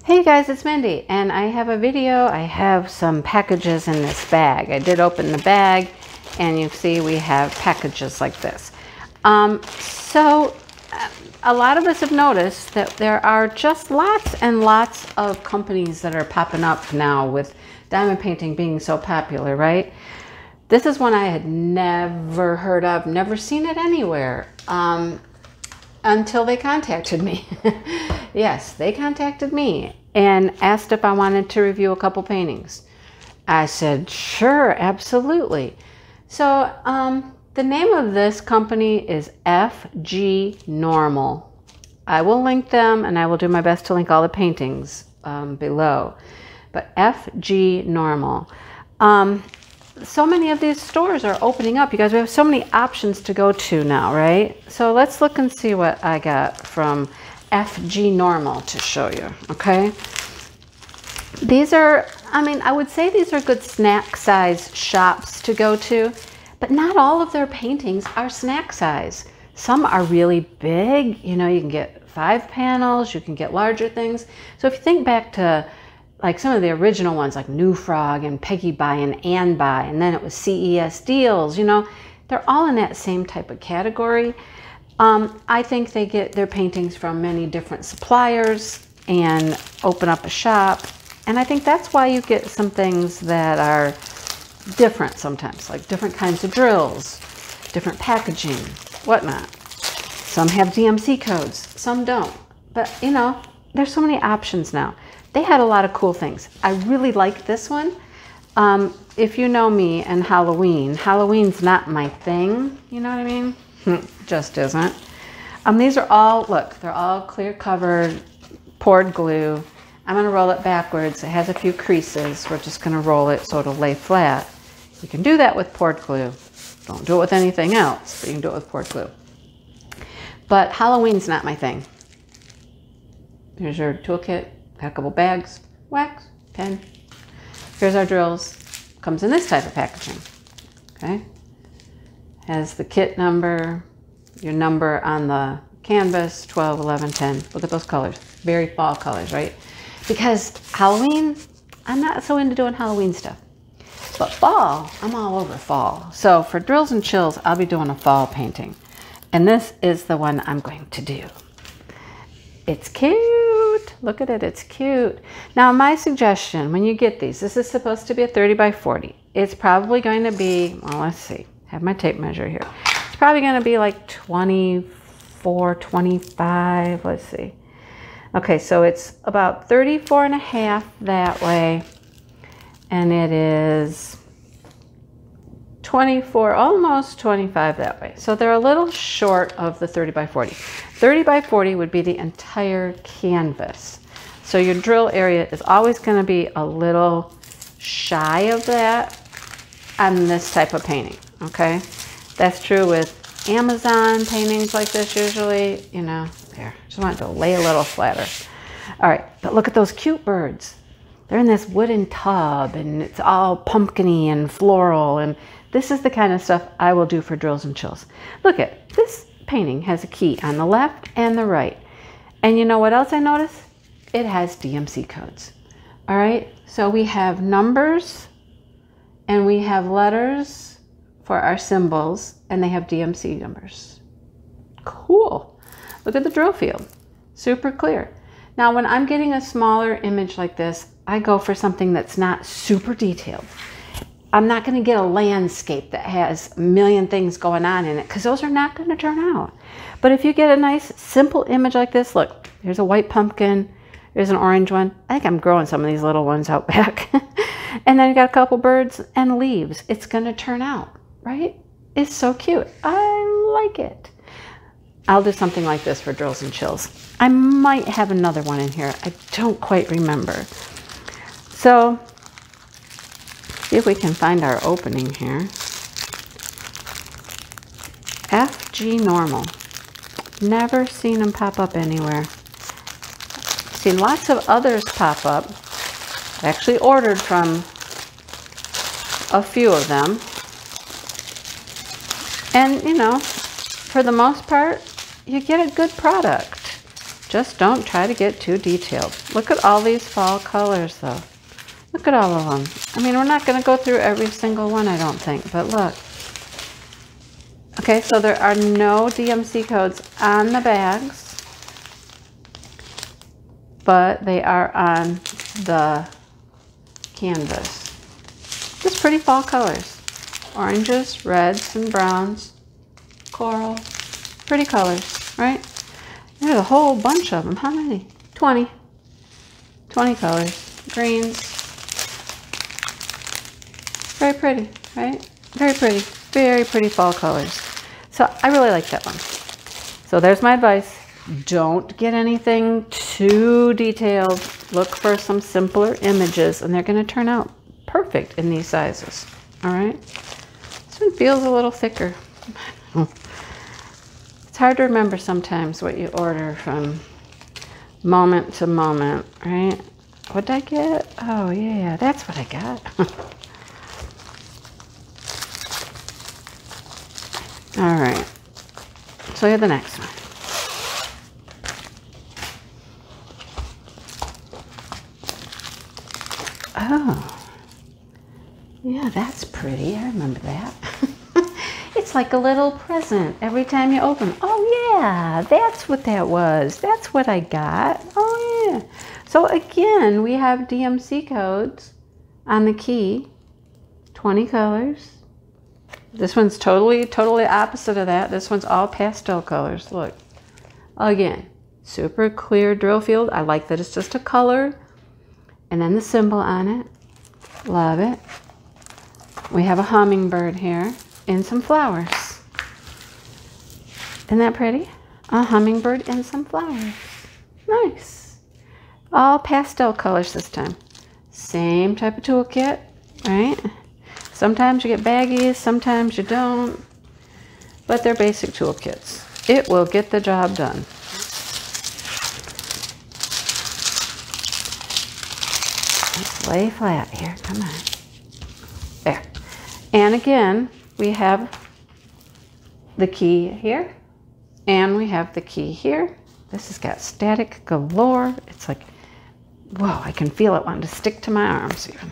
Hey guys, it's Mindy, and I have a video. I have some packages in this bag. I did open the bag, and you see we have packages like this. So a lot of us have noticed that there are just lots and lots of companies that are popping up now with diamond painting being so popular, right? This is one I had never heard of, never seen it anywhere. Until they contacted me. Yes, they contacted me and asked if I wanted to review a couple paintings. I said, sure, absolutely. So the name of this company is Fgnormal. I will link them, and I will do my best to link all the paintings below. But Fgnormal. So many of these stores are opening up. You guys, we have so many options to go to now, right? So let's look and see what I got from Fgnormal to show you, okay? These are, I would say these are good snack size shops to go to, but not all of their paintings are snack size. Some are really big. You know, you can get 5 panels, you can get larger things. So if you think back to like some of the original ones like New Frog and Peggy Buy and Ann Buy, and then it was CES Deals, you know, they're all in that same type of category. I think they get their paintings from many different suppliers and open up a shop. And I think that's why you get some things that are different sometimes, like different kinds of drills, different packaging, whatnot. Some have DMC codes, some don't. But, you know, there's so many options now. They had a lot of cool things. I really like this one. If you know me and Halloween's not my thing. You know what I mean? Just isn't. These are all, look, they're all clear covered, poured glue. I'm gonna roll it backwards. It has a few creases. We're just gonna roll it so it'll lay flat. You can do that with poured glue. Don't do it with anything else, but you can do it with poured glue. But Halloween's not my thing. Here's your toolkit. Got a couple bags, wax, pen. Here's our drills. Comes in this type of packaging. Okay. Has the kit number, your number on the canvas, 12, 11, 10. Look at those colors. Very fall colors, right? Because Halloween, I'm not so into doing Halloween stuff. But fall, I'm all over fall. So for Drills and Chills, I'll be doing a fall painting. And this is the one I'm going to do. It's cute. Look at it. It's cute. Now, my suggestion, when you get these, this is supposed to be a 30 by 40. It's probably going to be, well, let's see. I have my tape measure here. It's probably going to be like 24, 25. Let's see. Okay, so it's about 34 and a half that way. And it is 24, almost 25 that way. So they're a little short of the 30 by 40. 30 by 40 would be the entire canvas. So your drill area is always going to be a little shy of that on this type of painting, okay? That's true with Amazon paintings like this usually, you know. There, just want to lay a little flatter. All right, but look at those cute birds. They're in this wooden tub, and it's all pumpkin-y and floral, and this is the kind of stuff I will do for Drills and Chills. Look at this painting has a key on the left and the right. And you know what else I noticed? It has DMC codes. All right, so we have numbers and we have letters for our symbols, and they have DMC numbers. Cool. Look at the drill field. Super clear. Now, when I'm getting a smaller image like this, I go for something that's not super detailed. I'm not going to get a landscape that has a million things going on in it, because those are not going to turn out. But if you get a nice, simple image like this, look, here's a white pumpkin, here's an orange one. I think I'm growing some of these little ones out back. And then you got a couple birds and leaves. It's going to turn out, right? It's so cute. I like it. I'll do something like this for Drills and Chills. I might have another one in here. I don't quite remember. So, see if we can find our opening here. Fgnormal. Never seen them pop up anywhere. Seen lots of others pop up. I actually ordered from a few of them. And, you know, for the most part, you get a good product. Just don't try to get too detailed. Look at all these fall colors though. Look at all of them. I mean, we're not going to go through every single one, I don't think, but look. Okay, so there are no DMC codes on the bags, but they are on the canvas. Just pretty fall colors. Oranges, reds, and browns, coral. Pretty colors, right? There's a whole bunch of them. How many? 20. 20 colors. Greens. Very pretty, right? Very pretty. Very pretty fall colors. So I really like that one. So there's my advice. Don't get anything too detailed. Look for some simpler images and they're going to turn out perfect in these sizes. All right? This one feels a little thicker. It's hard to remember sometimes what you order from moment to moment, right? What did I get? Oh yeah, that's what I got. All right, so here's the next one. Oh, yeah, that's pretty. I remember that. It's like a little present every time you open. Oh yeah, that's what that was. That's what I got. Oh yeah. So again, we have DMC codes on the key. 20 colors. This one's totally opposite of that. This one's all pastel colors. Look. Again, super clear drill field. I like that it's just a color. And then the symbol on it. Love it. We have a hummingbird here and some flowers. Isn't that pretty? A hummingbird and some flowers. Nice. All pastel colors this time. Same type of toolkit, right? Sometimes you get baggies, sometimes you don't, but they're basic toolkits. It will get the job done. Let's lay flat here, come on. There. And again, we have the key here, and we have the key here. This has got static galore. It's like, whoa, I can feel it wanting to stick to my arms even.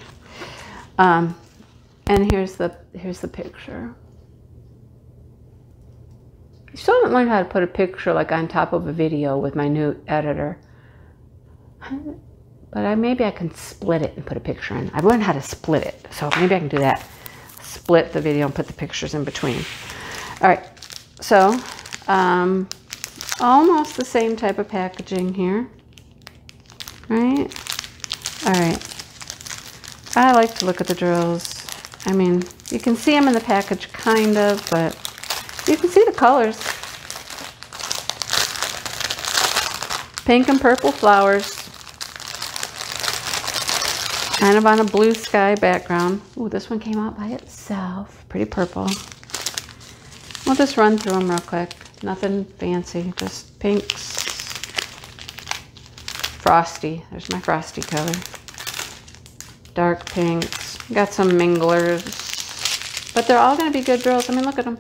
And here's the picture. I still haven't learned how to put a picture like on top of a video with my new editor. But maybe I can split it and put a picture in. I've learned how to split it, so maybe I can do that. Split the video and put the pictures in between. All right, so almost the same type of packaging here, right? All right, I like to look at the drills. I mean, you can see them in the package kind of, but you can see the colors. Pink and purple flowers. Kind of on a blue sky background. Ooh, this one came out by itself. Pretty purple. We'll just run through them real quick. Nothing fancy, just pinks. Frosty, there's my frosty color. Dark pinks. Got some minglers. But they're all gonna be good drills. I mean, look at them.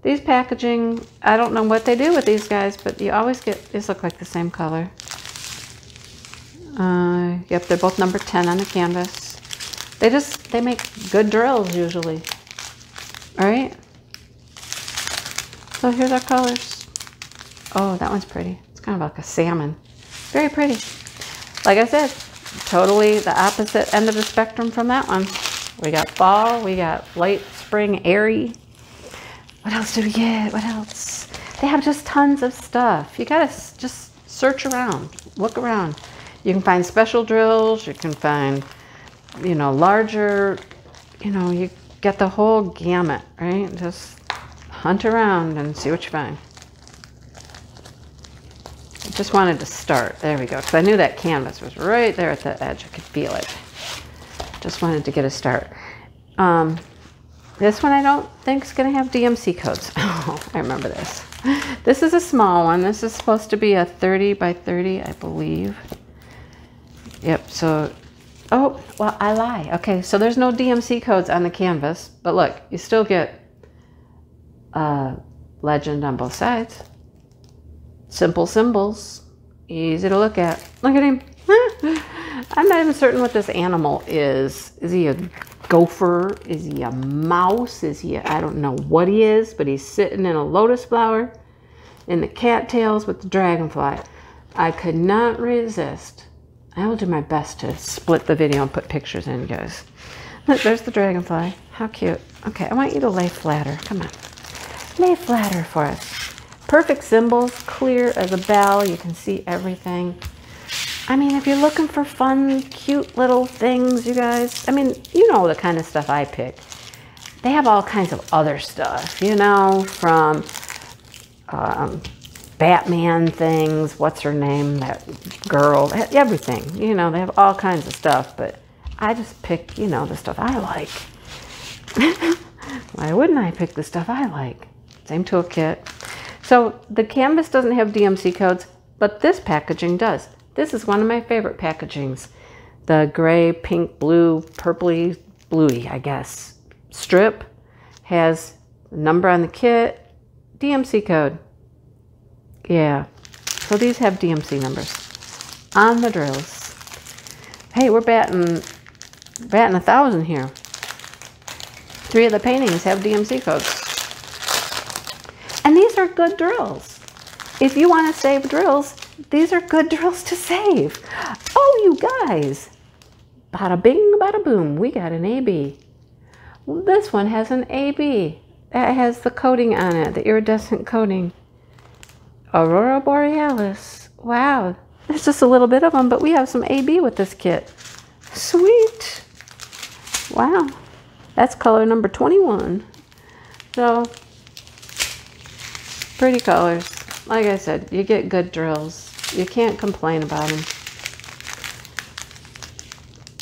These packaging, I don't know what they do with these guys, but you always get, these look like the same color. Yep, they're both number 10 on the canvas. They make good drills usually. All right. So here's our colors. Oh, that one's pretty. It's kind of like a salmon. Very pretty. Like I said, totally the opposite end of the spectrum from that one. We got fall, we got late spring, airy. What else do we get? What else? They have just tons of stuff. You gotta just search around, look around. You can find special drills, you can find, you know, larger, you know, you get the whole gamut, right? Just hunt around and see what you find. I just wanted to start. There we go. Because I knew that canvas was right there at the edge. I could feel it. Just wanted to get a start. This one I don't think is going to have DMC codes. Oh, I remember this. This is a small one. This is supposed to be a 30 by 30, I believe. Yep, so, oh, well, I lie. Okay, so there's no DMC codes on the canvas, but look, you still get legend on both sides. Simple symbols, Easy to look at. Look at him. I'm not even certain what this animal is. Is he a gopher? Is he a mouse? Is he I don't know what he is, but he's sitting in a lotus flower in the cattails with the dragonfly. I could not resist. I will do my best to split the video and put pictures in, guys. Look, there's the dragonfly. How cute. Okay, I want you to lay flatter. Come on. Lay flatter for us. Perfect symbols, clear as a bell. You can see everything. I mean, if you're looking for fun, cute little things, you guys, I mean, you know the kind of stuff I pick. They have all kinds of other stuff, you know, from Batman things, what's her name, that girl, everything. You know, they have all kinds of stuff, but I just pick, you know, the stuff I like. Why wouldn't I pick the stuff I like? Same toolkit. So the canvas doesn't have DMC codes, but this packaging does. This is one of my favorite packagings. The gray, pink, blue, purpley, bluey, I guess, strip has the number on the kit, DMC code. Yeah, so these have DMC numbers on the drills. Hey, we're batting 1,000 here. 3 of the paintings have DMC codes. And these are good drills. If you want to save drills, these are good drills to save. Oh, you guys. Bada bing, bada boom. We got an AB. Well, this one has an AB. That has the coating on it, the iridescent coating. Aurora Borealis. Wow. There's just a little bit of them, but we have some AB with this kit. Sweet. Wow. That's color number 21. So, pretty colors. Like I said, you get good drills. You can't complain about them.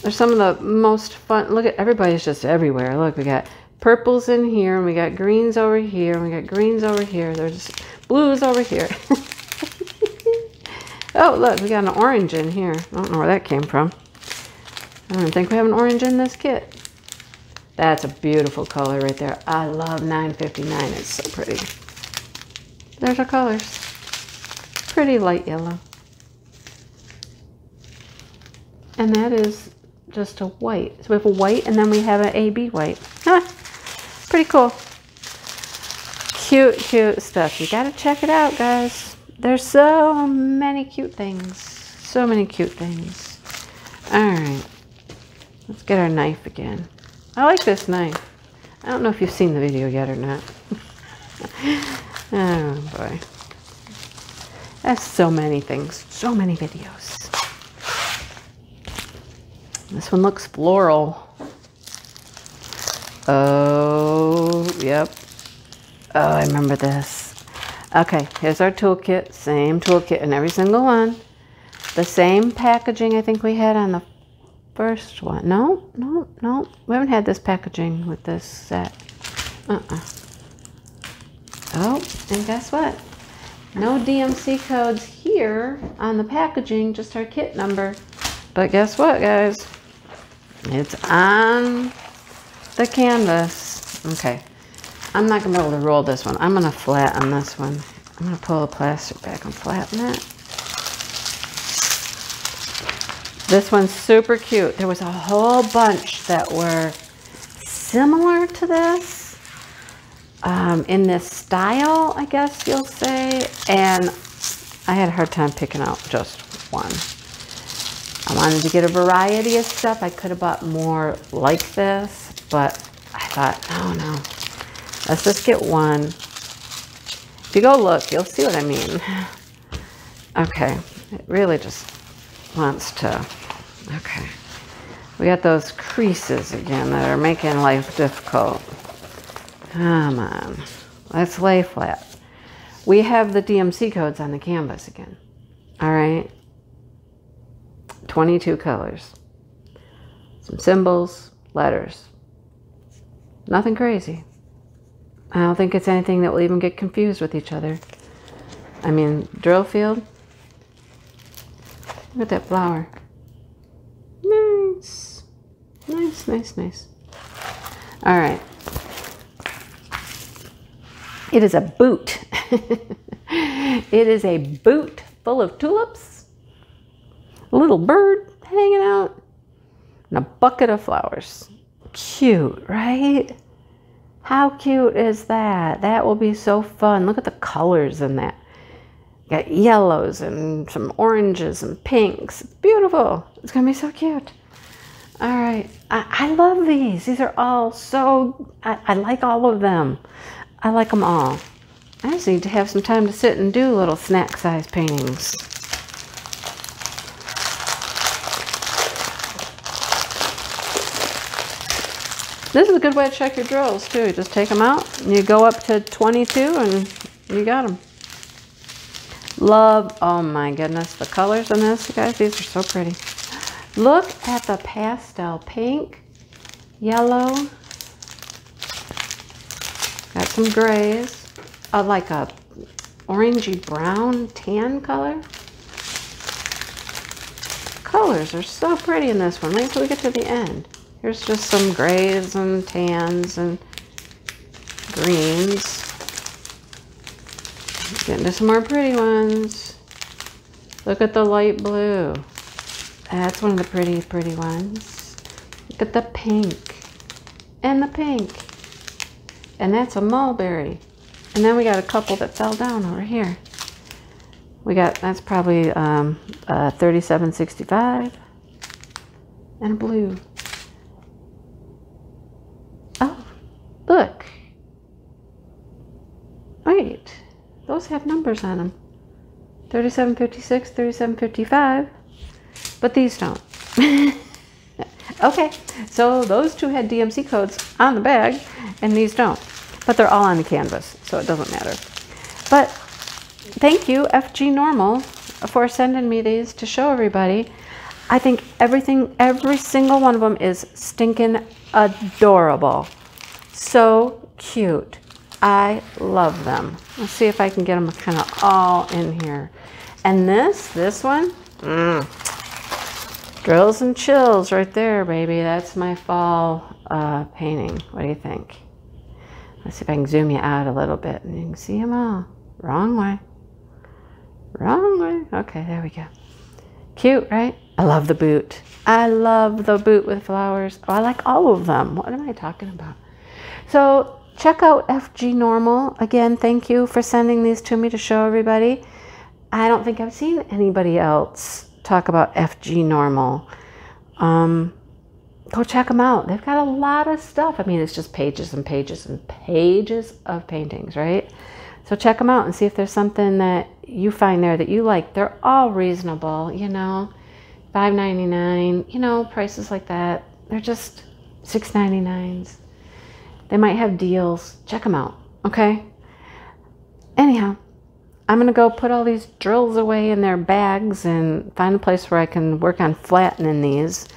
They're some of the most fun. Look at, everybody's just everywhere. Look, we got purples in here, and we got greens over here, and we got greens over here. There's blues over here. Oh, look, we got an orange in here. I don't know where that came from. I don't think we have an orange in this kit. That's a beautiful color right there. I love 959. It's so pretty. There's our colors. Pretty light yellow. And that is just a white. So we have a white, and then we have an AB white. Huh, pretty cool. Cute, cute stuff. You gotta check it out, guys. There's so many cute things. So many cute things. All right. Let's get our knife again. I like this knife. I don't know if you've seen the video yet or not. Oh boy. That's so many things. So many videos. This one looks floral. Oh, yep. Oh, I remember this. Okay, here's our toolkit. Same toolkit in every single one. The same packaging I think we had on the first one. No. We haven't had this packaging with this set. Oh, and guess what? No DMC codes here on the packaging, just our kit number. But guess what, guys? It's on the canvas. Okay, I'm not going to be able to roll this one. I'm going to flatten this one. I'm going to pull the plastic back and flatten it. This one's super cute. There was a whole bunch that were similar to this. In this style, I guess you'll say, and I had a hard time picking out just one. I wanted to get a variety of stuff. I could have bought more like this, but I thought, no, let's just get one. If you go look, you'll see what I mean. Okay, it really just wants to, okay. We got those creases again that are making life difficult. Come on, let's lay flat. We have the DMC codes on the canvas again. All right, 22 colors, some symbols, letters. Nothing crazy. I don't think it's anything that will even get confused with each other. I mean, drill field. Look at that flower. Nice, nice, nice, nice. All right. It is a boot. It is a boot full of tulips, a little bird hanging out, and a bucket of flowers. Cute, right? How cute is that? That will be so fun. Look at the colors in that. Got yellows and some oranges and pinks. It's beautiful. It's gonna be so cute. All right, I love these. These are all so, I like all of them. I like them all. I just need to have some time to sit and do little snack size paintings. This is a good way to check your drills too. You just take them out and you go up to 22 and you got them. Love, oh my goodness, the colors in this, you guys, these are so pretty. Look at the pastel pink, yellow, got some grays, like a orangey brown tan color. Colors are so pretty in this one. Wait until we get to the end. Here's just some grays and tans and greens. Get into some more pretty ones. Look at the light blue. That's one of the pretty, pretty ones. Look at the pink and the pink. And that's a mulberry. And then we got a couple that fell down over here. We got, that's probably 3765 and a blue. Oh, look. Wait, those have numbers on them. 3756, 3755, but these don't. Okay, so those two had DMC codes on the bag and these don't, but they're all on the canvas, so it doesn't matter. But thank you, Fgnormal, for sending me these to show everybody. I think everything, every single one of them is stinking adorable. So cute. I love them. Let's see if I can get them kind of all in here. And this one, drills and chills right there, baby. That's my fall painting. What do you think? Let's see if I can zoom you out a little bit and you can see them all. Wrong way. Wrong way. Okay, there we go. Cute, right? I love the boot. I love the boot with flowers. Oh, I like all of them. What am I talking about? So check out Fgnormal. Again, thank you for sending these to me to show everybody. I don't think I've seen anybody else talk about Fgnormal. Go check them out. They've got a lot of stuff. I mean, it's just pages and pages and pages of paintings, right? So check them out and see if there's something that you find there that you like. They're all reasonable, you know, $5.99, you know, prices like that. They're just $6.99s. They might have deals. Check them out, okay? Anyhow, I'm going to go put all these drills away in their bags and find a place where I can work on flattening these.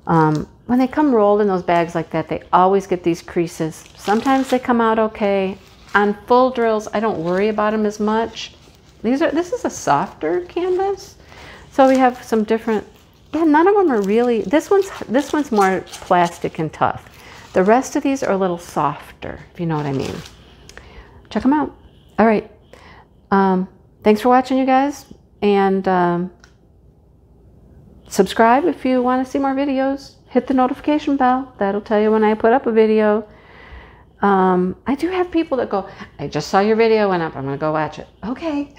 When they come rolled in those bags like that, they always get these creases. Sometimes they come out okay. On full drills, I don't worry about them as much. This is a softer canvas. So we have some different, yeah, none of them are really, this one's more plastic and tough. The rest of these are a little softer, if you know what I mean. Check them out. All right. Thanks for watching, you guys. And subscribe if you want to see more videos. Hit the notification bell. That'll tell you when I put up a video. I do have people that go, I just saw your video went up. I'm going to go watch it. Okay.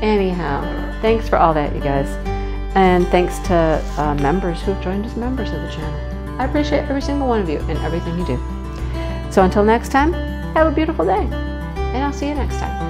Anyhow, thanks for all that, you guys. And thanks to members who have joined as members of the channel. I appreciate every single one of you and everything you do. So until next time, have a beautiful day. And I'll see you next time.